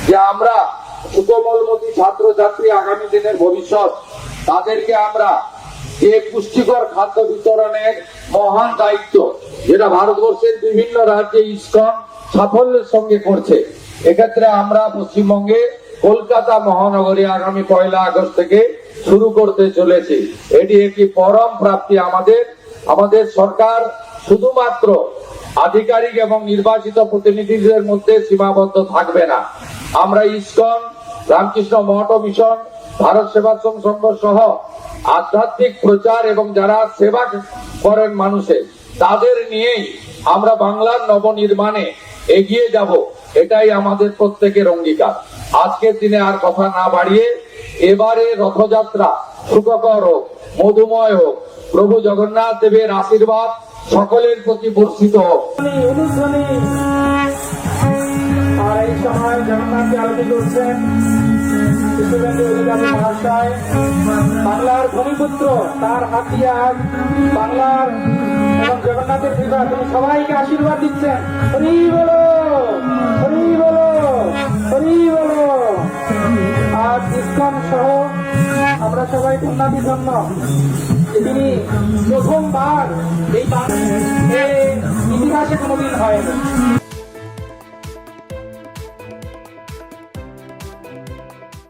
যে আমরা সুকোমলমতি ছাত্রছাত্রী আগামী দিনের ভবিষ্যৎ, তাদেরকে আমরা যে পুষ্টিকর খাদ্য বিতরণের মহান দায়িত্ব, যেটা ভারতবর্ষের বিভিন্ন রাজ্যে ইসকন সাফল্যের সঙ্গে করছে, এক্ষেত্রে আমরা পশ্চিমবঙ্গে কলকাতা মহানগরী আগামী 1 আগস্ট থেকে শুরু করতে চলেছি। এটি একটি পরম প্রাপ্তি। আমাদের সরকার শুধুমাত্র আধিকারিক এবং নির্বাচিত প্রতিনিধিদের মধ্যে সীমাবদ্ধ থাকবে না। আমরা ইসকন, রামকৃষ্ণ মঠ মিশন, ভারত সেবাশ্রম সংঘ সহ আধ্যাত্মিক প্রচার এবং যারা সেবা করেন মানুষের, তাদের নিয়েই আমরা বাংলার নবনির্মাণে এগিয়ে যাব। এটাই আমাদের প্রত্যেকের অঙ্গীকার। আজকের দিনে আর কথা না বাড়িয়ে এবারে রথযাত্রা সুখকর হোক, মধুময় হোক, প্রভু জগন্নাথ দেবের আশীর্বাদ সকলের প্রতি বর্ষিত হোক। আর এই সময় জগন্নাথকে আরতি করছেন মহাশয়, বাংলার ভূমিপুত্র, তার হাতিয়ার বাংলার এবং জগন্নাথের কৃপা, তিনি সবাইকে আশীর্বাদ দিচ্ছেন। হরি বলো, হরি বলো, হরি বলো। আর ইসকন সহ আমরা সবাই উন্নতির জন্য তিনি প্রথমবার এই ইতিহাসে কোনোদিন হয়নি।